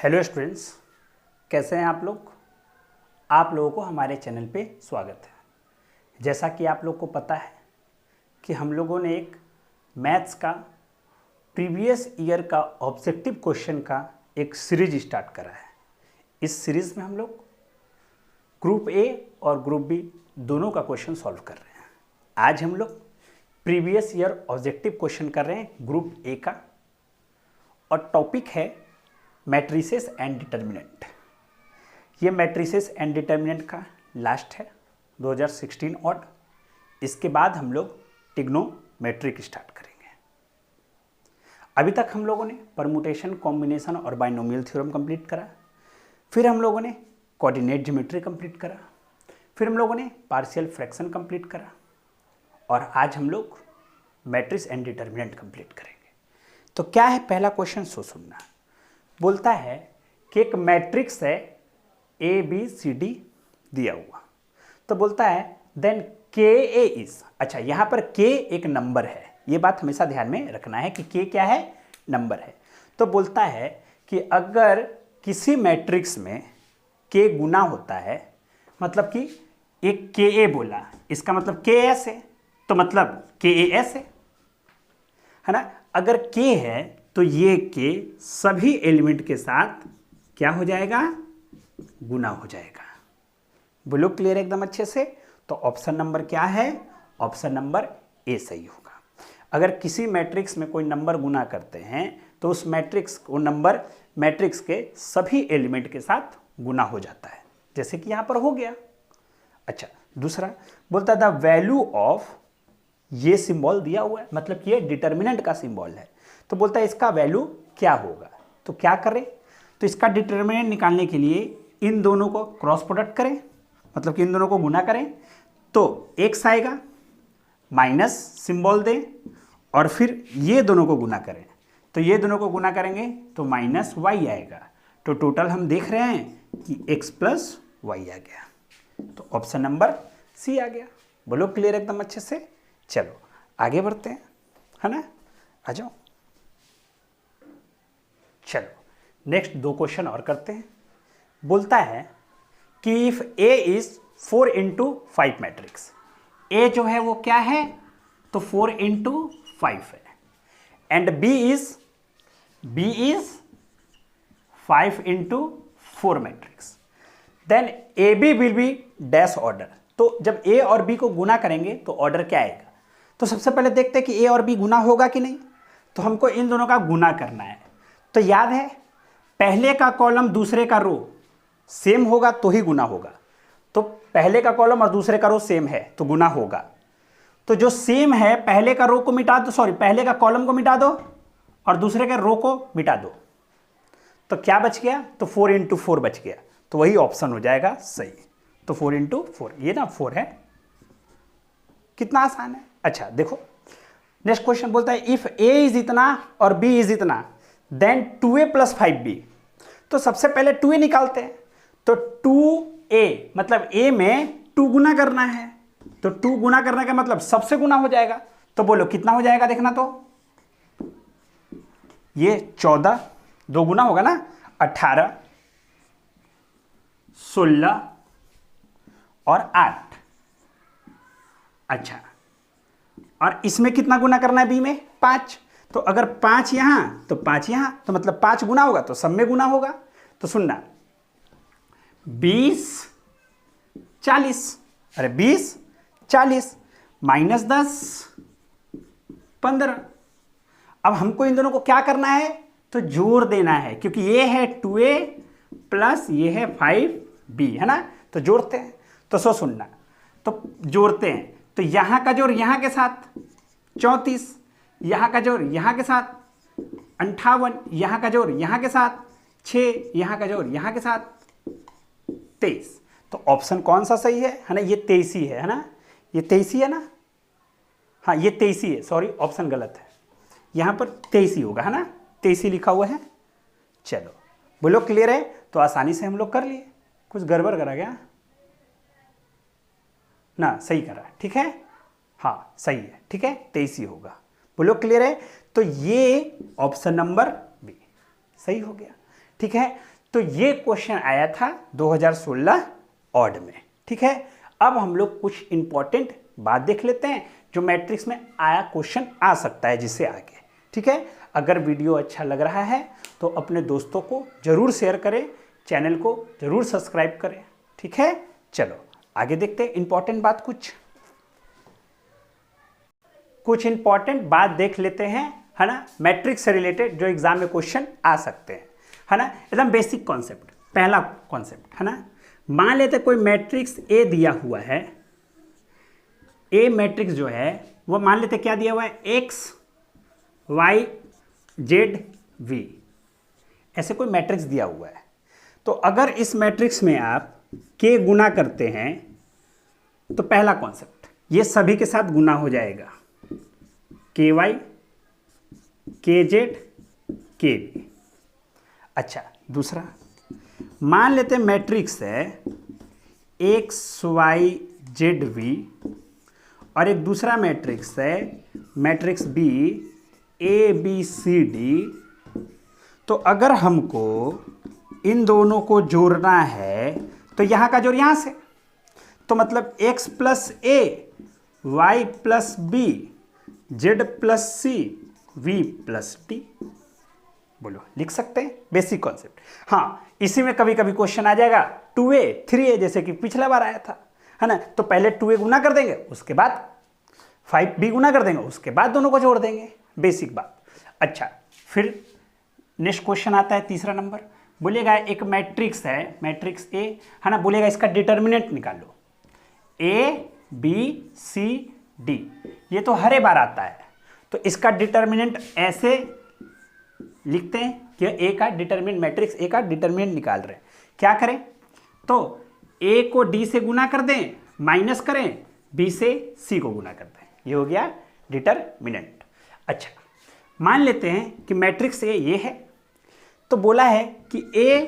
Hello students, कैसे हैं आप लोग। आप लोगों को हमारे चैनल पे स्वागत है। जैसा कि आप लोग को पता है कि हम लोगों ने एक मैथ्स का प्रीवियस ईयर का ऑब्जेक्टिव क्वेश्चन का एक सीरीज स्टार्ट करा है। इस सीरीज़ में हम लोग ग्रुप ए और ग्रुप बी दोनों का क्वेश्चन सॉल्व कर रहे हैं। आज हम लोग प्रीवियस ईयर ऑब्जेक्टिव क्वेश्चन कर रहे हैं ग्रुप ए का, और टॉपिक है मैट्रिसेस एंड डिटर्मिनेंट। ये मैट्रिसेस एंड डिटर्मिनेंट का लास्ट है 2016 ऑड। इसके बाद हम लोग ट्रिग्नोमेट्रिक स्टार्ट करेंगे। अभी तक हम लोगों ने परमुटेशन, कॉम्बिनेशन और बाइनोमियल थ्योरम कंप्लीट करा। फिर हम लोगों ने कोऑर्डिनेट ज्योमेट्री कंप्लीट करा। फिर हम लोगों ने पार्शियल फ्रैक्शन कंप्लीट करा, और आज हम लोग मैट्रिस एंड डिटर्मिनेंट कंप्लीट करेंगे। तो क्या है पहला क्वेश्चन, सो सुनना। बोलता है कि एक मैट्रिक्स है ए बी सी डी दिया हुआ। तो बोलता है देन के ए इज, अच्छा यहाँ पर के एक नंबर है, ये बात हमेशा ध्यान में रखना है कि के क्या है, नंबर है। तो बोलता है कि अगर किसी मैट्रिक्स में के गुना होता है, मतलब कि एक के ए बोला, इसका मतलब के एस है, तो मतलब के ए एस है ना। अगर के है तो ये के सभी एलिमेंट के साथ क्या हो जाएगा, गुना हो जाएगा। बोलो क्लियर एकदम अच्छे से। तो ऑप्शन नंबर क्या है, ऑप्शन नंबर ए सही होगा। अगर किसी मैट्रिक्स में कोई नंबर गुना करते हैं तो उस मैट्रिक्स को नंबर मैट्रिक्स के सभी एलिमेंट के साथ गुना हो जाता है, जैसे कि यहां पर हो गया। अच्छा, दूसरा बोलता द वैल्यू ऑफ, ये सिंबल दिया हुआ है, मतलब कि ये डिटर्मिनेंट का सिंबल है। तो बोलता है इसका वैल्यू क्या होगा। तो क्या करें, तो इसका डिटर्मिनेंट निकालने के लिए इन दोनों को क्रॉस प्रोडक्ट करें, मतलब कि इन दोनों को गुना करें। तो एक्स आएगा, माइनस सिंबल दें, और फिर ये दोनों को गुना करें। तो ये दोनों को गुना करेंगे तो माइनस वाई आएगा। तो टोटल हम देख रहे हैं कि एक्स प्लस वाई आ गया। तो ऑप्शन नंबर सी आ गया। बोलो क्लियर एकदम अच्छे से। चलो आगे बढ़ते हैं, है ना, आ जाओ। चलो नेक्स्ट दो क्वेश्चन और करते हैं। बोलता है कि if A is 4 into 5 matrix, A जो है वो क्या है, तो 4 into 5 है, and B is 5 into 4 matrix, then A B will be dash order. तो जब ए और बी को गुना करेंगे तो ऑर्डर क्या आएगा। तो सबसे पहले देखते हैं कि ए और बी गुना होगा कि नहीं। तो हमको इन दोनों का गुना करना है। तो याद है, पहले का कॉलम दूसरे का रो सेम होगा तो ही गुना होगा। तो पहले का कॉलम और दूसरे का रो सेम है तो गुना होगा। तो जो सेम है पहले का रो को मिटा दो, सॉरी पहले का कॉलम को मिटा दो और दूसरे के रो को मिटा दो। तो क्या बच गया, तो 4 into 4 बच गया। तो वही ऑप्शन हो जाएगा सही। तो 4 into 4, ये ना 4 है। कितना आसान है। अच्छा देखो नेक्स्ट क्वेश्चन बोलता है इफ ए इज इतना और बी इज इतना, देन 2a + 5b। तो सबसे पहले 2a निकालते हैं। तो 2a मतलब a में 2 गुना करना है। तो 2 गुना करने का मतलब सबसे गुना हो जाएगा। तो बोलो कितना हो जाएगा, देखना। तो ये 14, 2 गुना होगा ना, 18, 16 और 8। अच्छा, और इसमें कितना गुना करना है, बी में 5। तो अगर 5 यहां तो 5 यहां, तो मतलब 5 गुना होगा तो सब में गुना होगा। तो सुनना, 20 40, अरे 20 40 माइनस 10 15। अब हमको इन दोनों को क्या करना है, तो जोड़ देना है, क्योंकि ये है 2a प्लस ये है 5b, है ना। तो जोड़ते हैं। तो सो सुनना, तो जोड़ते हैं। तो यहां का जोड़ यहां के साथ 34, यहां का जोड़ यहां के साथ 58, यहां का जोड़ यहां के साथ 6, यहां का जोड़ यहां के साथ 23। तो ऑप्शन कौन सा सही है ना, ये 23 ही है ना, ये 23 ही है ना। हाँ ये 23 ही है, सॉरी ऑप्शन गलत है, यहां पर 23 ही होगा, है ना, 23 ही लिखा हुआ है। चलो बोलो क्लियर है। तो आसानी से हम लोग कर लिए, कुछ गड़बड़ करा गया ना, सही करा, ठीक है, हाँ सही है, ठीक है, 23 ही होगा। बोलो क्लियर है। तो ये ऑप्शन नंबर बी सही हो गया। ठीक है। तो ये क्वेश्चन आया था 2016 ऑड में, ठीक है। अब हम लोग कुछ इंपॉर्टेंट बात देख लेते हैं जो मैट्रिक्स में आया क्वेश्चन आ सकता है जिससे आगे, ठीक है। अगर वीडियो अच्छा लग रहा है तो अपने दोस्तों को जरूर शेयर करें, चैनल को जरूर सब्सक्राइब करें, ठीक है। चलो आगे देखते हैं इंपॉर्टेंट बात, कुछ इंपॉर्टेंट बात देख लेते हैं, है ना, मैट्रिक्स से रिलेटेड जो एग्जाम में क्वेश्चन आ सकते हैं, है ना। एकदम बेसिक कॉन्सेप्ट, पहला कॉन्सेप्ट, है ना। मान लेते कोई मैट्रिक्स ए दिया हुआ है, ए मैट्रिक्स जो है वो मान लेते क्या दिया हुआ है, एक्स वाई जेड वी, ऐसे कोई मैट्रिक्स दिया हुआ है। तो अगर इस मैट्रिक्स में आप के गुना करते हैं तो पहला कॉन्सेप्ट ये सभी के साथ गुना हो जाएगा, के वाई के जेड के वी। अच्छा, दूसरा मान लेते हैं मैट्रिक्स है एक्स वाई जेड वी और एक दूसरा मैट्रिक्स है matrix B A B C D. तो अगर हमको इन दोनों को जोड़ना है तो यहाँ का जोड़ यहाँ से, तो मतलब x plus A y plus B z plus C v plus D. बोलो, लिख सकते हैं, बेसिक कॉन्सेप्ट। हाँ, इसी में कभी कभी क्वेश्चन आ जाएगा 2a 3a, जैसे कि पिछला बार आया था, है ना। तो पहले 2a गुना कर देंगे, उसके बाद 5b गुना कर देंगे, उसके बाद दोनों को जोड़ देंगे, बेसिक बात। अच्छा, फिर नेक्स्ट क्वेश्चन आता है तीसरा नंबर। बोलेगा एक मैट्रिक्स है, मैट्रिक्स ए, है ना, बोलेगा इसका डिटर्मिनेंट निकालो, ए बी सी डी। ये तो हर बार आता है, तो इसका डिटर्मिनेंट ऐसे लिखते हैं कि ए का डिटर्मिनेंट, मैट्रिक्स ए का डिटर्मिनेंट निकाल रहे हैं। क्या करें, तो ए को डी से गुना कर दें, माइनस करें, बी से सी को गुना कर दें, ये हो गया डिटर्मिनेंट। अच्छा, मान लेते हैं कि मैट्रिक्स ए ये है, तो बोला है कि ए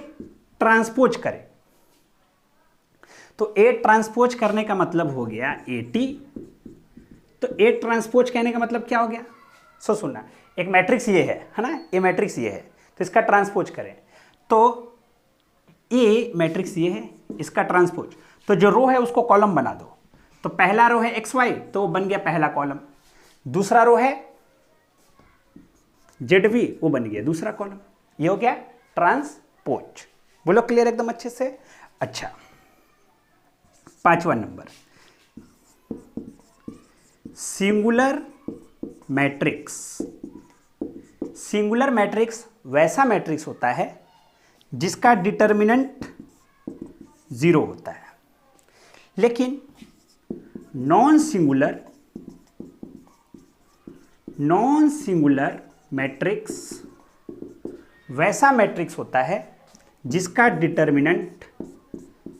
ट्रांसपोज करे, तो ए ट्रांसपोज करने का मतलब हो गया ए टी। तो ए ट्रांसपोज कहने का मतलब क्या हो गया, सो सुनना, एक मैट्रिक्स ये है ना, ए मैट्रिक्स ये है, तो इसका ट्रांसपोज करें, तो ए मैट्रिक्स ये है, इसका ट्रांसपोज, तो जो रो है उसको कॉलम बना दो। तो पहला रो है एक्स वाई, तो वो बन गया पहला कॉलम, दूसरा रो है जेड वी, वो बन गया दूसरा कॉलम, ये हो गया ट्रांसपोज। बोलो क्लियर एकदम अच्छे से। अच्छा, पांचवा number, singular matrix. Singular matrix वैसा मैट्रिक्स होता है जिसका डिटर्मिनेंट 0 होता है, लेकिन नॉन सिंगुलर मैट्रिक्स वैसा मैट्रिक्स होता है जिसका डिटर्मिनेंट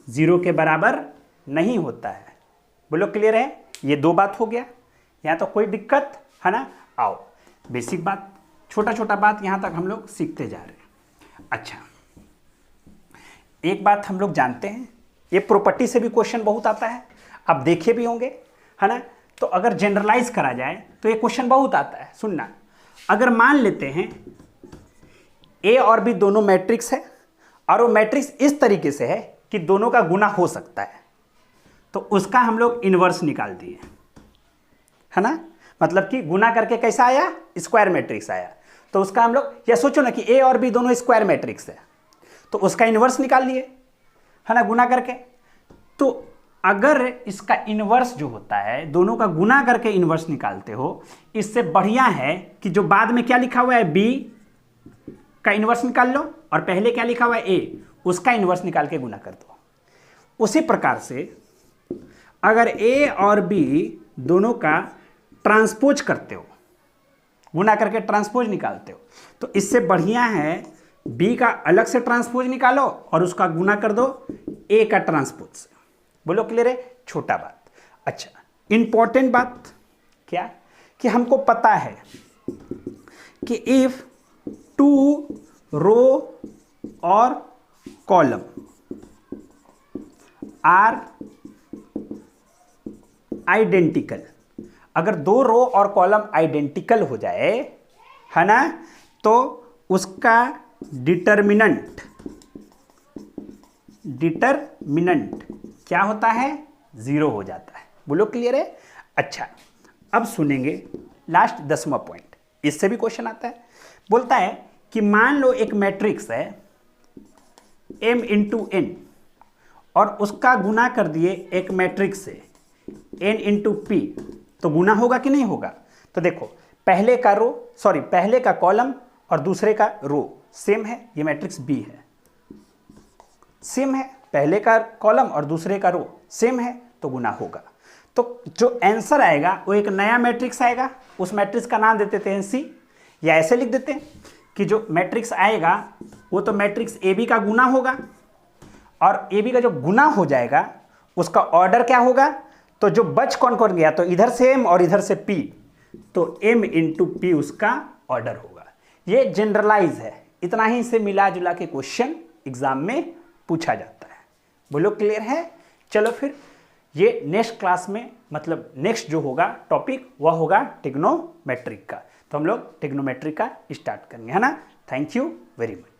0 के बराबर नहीं होता है। बोलो क्लियर है, ये दो बात हो गया, यहाँ तो कोई दिक्कत है ना। आओ, बेसिक बात, छोटा छोटा बात यहाँ तक हम लोग सीखते जा रहे हैं। अच्छा, एक बात हम लोग जानते हैं, ये प्रॉपर्टी से भी क्वेश्चन बहुत आता है, आप देखे भी होंगे, है ना। तो अगर जनरलाइज करा जाए तो ये क्वेश्चन बहुत आता है, सुनना। अगर मान लेते हैं ए और बी दोनों मैट्रिक्स है और वो मैट्रिक्स इस तरीके से है कि दोनों का गुना हो सकता है, तो उसका हम लोग इन्वर्स निकाल दिए, है ना। मतलब कि गुना करके कैसा आया, स्क्वायर मैट्रिक्स आया, तो उसका हम लोग, या सोचो ना कि ए और बी दोनों स्क्वायर मैट्रिक्स है, तो उसका इन्वर्स निकाल लिए, है ना, गुना करके। तो अगर इसका इन्वर्स जो होता है, दोनों का गुना करके इन्वर्स निकालते हो, इससे बढ़िया है कि जो बाद में क्या लिखा हुआ है बी का इन्वर्स निकाल लो, और पहले क्या लिखा हुआ है ए, उसका इन्वर्स निकाल के गुना कर दो। उसी प्रकार से अगर ए और बी दोनों का ट्रांसपोज करते हो, गुना करके ट्रांसपोज निकालते हो, तो इससे बढ़िया है बी का अलग से ट्रांसपोज निकालो और उसका गुना कर दो ए का ट्रांसपोज से। बोलो क्लियर है, छोटा बात। अच्छा, इंपॉर्टेंट बात क्या, कि हमको पता है कि इफ 2 रो और कॉलम आर आइडेंटिकल, अगर 2 रो और कॉलम आइडेंटिकल हो जाए, है ना, तो उसका डिटर्मिनेंट क्या होता है, 0 हो जाता है। बोलो क्लियर है। अच्छा, अब सुनेंगे लास्ट 10वां पॉइंट, इससे भी क्वेश्चन आता है। बोलता है कि मान लो एक मैट्रिक्स है m इंटू एन और उसका गुना कर दिए एक मैट्रिक्स से n इंटू पी, तो गुना होगा कि नहीं होगा। तो देखो पहले का कॉलम और दूसरे का रो सेम है, ये मैट्रिक्स बी है, सेम है, पहले का कॉलम और दूसरे का रो सेम है, तो गुना होगा। तो जो आंसर आएगा वो एक नया मैट्रिक्स आएगा, उस मैट्रिक्स का नाम दे देते हैं सी, या ऐसे लिख देते हैं कि जो मैट्रिक्स आएगा वो तो मैट्रिक्स ए बी का गुना होगा, और ए बी का जो गुना हो जाएगा उसका ऑर्डर क्या होगा, तो जो बच कौन कौन गया, तो इधर से एम और इधर से पी, तो एम इंटू पी उसका ऑर्डर होगा। ये जनरलाइज है, इतना ही से मिला जुला के क्वेश्चन एग्जाम में पूछा जाता है। बोलो क्लियर है। चलो फिर ये नेक्स्ट क्लास में, मतलब नेक्स्ट जो होगा टॉपिक वह होगा ट्रिग्नोमेट्रिक का, तो हम लोग ट्रिग्नोमेट्रिक का स्टार्ट करेंगे, है ना। Thank you very much.